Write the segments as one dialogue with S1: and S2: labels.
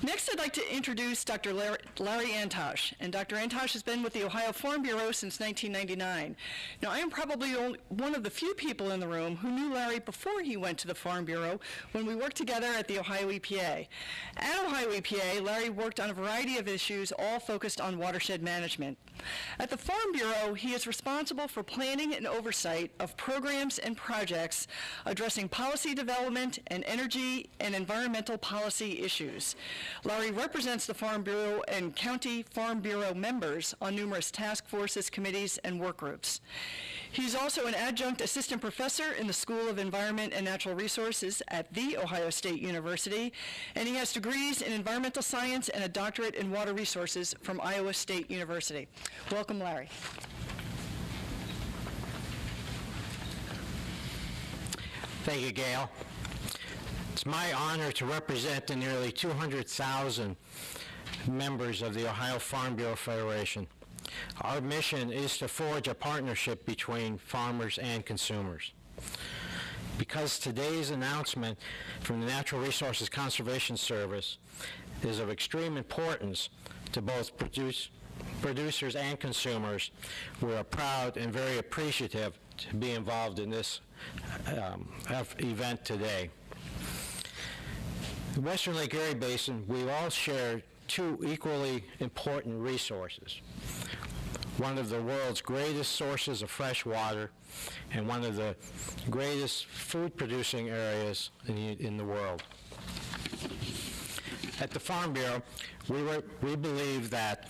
S1: Next, I'd like to introduce Dr. Larry Antosch. And Dr. Antosch has been with the Ohio Farm Bureau since 1999. Now, I am probably one of the few people in the room who knew Larry before he went to the Farm Bureau when we worked together at the Ohio EPA. At Ohio EPA, Larry worked on a variety of issues, all focused on watershed management. At the Farm Bureau, he is responsible for planning and oversight of programs and projects addressing policy development and energy and environmental policy issues. Larry represents the Farm Bureau and County Farm Bureau members on numerous task forces, committees, and work groups. He's also an adjunct assistant professor in the School of Environment and Natural Resources at The Ohio State University, and he has degrees in environmental science and a doctorate in water resources from Iowa State University. Welcome, Larry.
S2: Thank you, Gail. It's my honor to represent the nearly 200,000 members of the Ohio Farm Bureau Federation. Our mission is to forge a partnership between farmers and consumers. Because today's announcement from the Natural Resources Conservation Service is of extreme importance to both producers and consumers, we are proud and very appreciative to be involved in this event today. The Western Lake Erie Basin, we all share two equally important resources. One of the world's greatest sources of fresh water and one of the greatest food-producing areas in the world. At the Farm Bureau, we believe that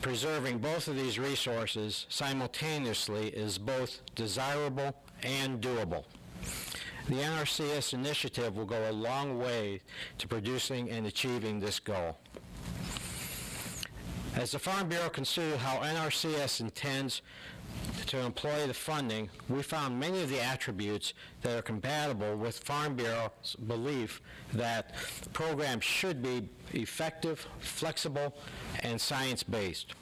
S2: preserving both of these resources simultaneously is both desirable and doable. The NRCS initiative will go a long way to producing and achieving this goal. As the Farm Bureau considered how NRCS intends to employ the funding, we found many of the attributes that are compatible with Farm Bureau's belief that programs should be effective, flexible, and science-based.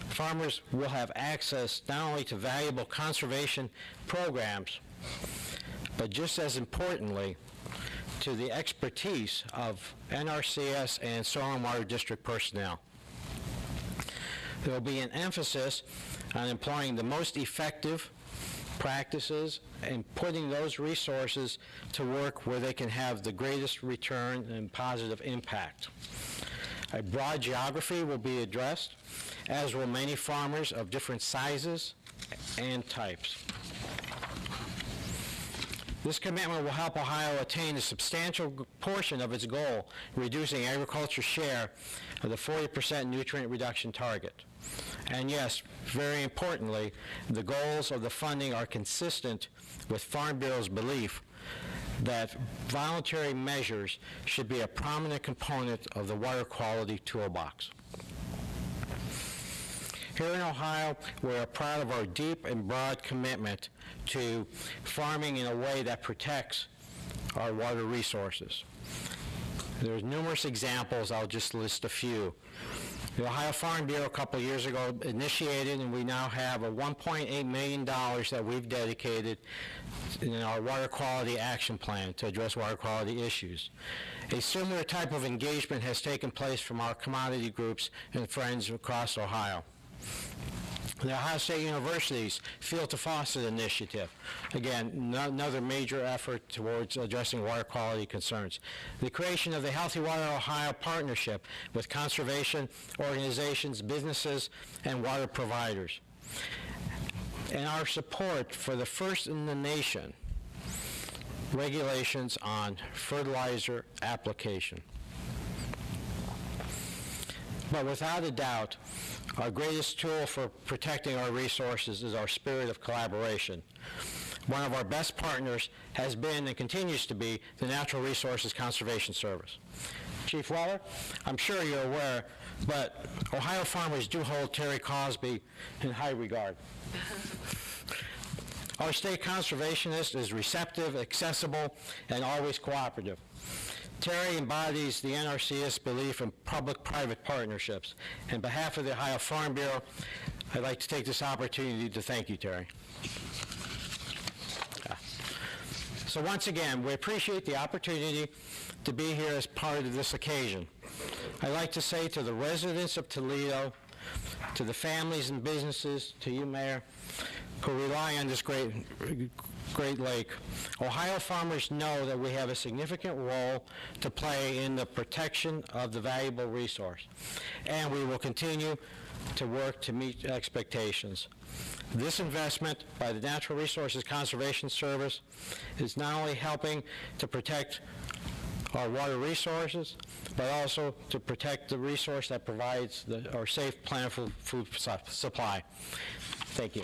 S2: Farmers will have access not only to valuable conservation programs, but just as importantly, to the expertise of NRCS and Soil and Water District personnel. There will be an emphasis on employing the most effective practices and putting those resources to work where they can have the greatest return and positive impact. A broad geography will be addressed, as will many farmers of different sizes and types. This commitment will help Ohio attain a substantial portion of its goal, reducing agriculture's share of the 40% nutrient reduction target. And yes, very importantly, the goals of the funding are consistent with Farm Bureau's belief that voluntary measures should be a prominent component of the water quality toolbox. Here in Ohio, we are proud of our deep and broad commitment to farming in a way that protects our water resources. There's numerous examples. I'll just list a few. The Ohio Farm Bureau a couple of years ago initiated, and we now have a $1.8 million that we've dedicated in our water quality action plan to address water quality issues. A similar type of engagement has taken place from our commodity groups and friends across Ohio. The Ohio State University's Field to Faucet initiative, again, another major effort towards addressing water quality concerns. The creation of the Healthy Water Ohio partnership with conservation organizations, businesses, and water providers. And our support for the first in the nation regulations on fertilizer application. But without a doubt, our greatest tool for protecting our resources is our spirit of collaboration. One of our best partners has been and continues to be the Natural Resources Conservation Service. Chief Weller, I'm sure you're aware, but Ohio farmers do hold Terry Cosby in high regard. Our state conservationist is receptive, accessible, and always cooperative. Terry embodies the NRCS belief in public-private partnerships. On behalf of the Ohio Farm Bureau, I'd like to take this opportunity to thank you, Terry. So once again, we appreciate the opportunity to be here as part of this occasion. I'd like to say to the residents of Toledo, to the families and businesses, to you, Mayor, who rely on this great lake, Ohio farmers know that we have a significant role to play in the protection of the valuable resource, and we will continue to work to meet expectations. This investment by the Natural Resources Conservation Service is not only helping to protect our water resources, but also to protect the resource that provides our safe, plentiful food supply. Thank you.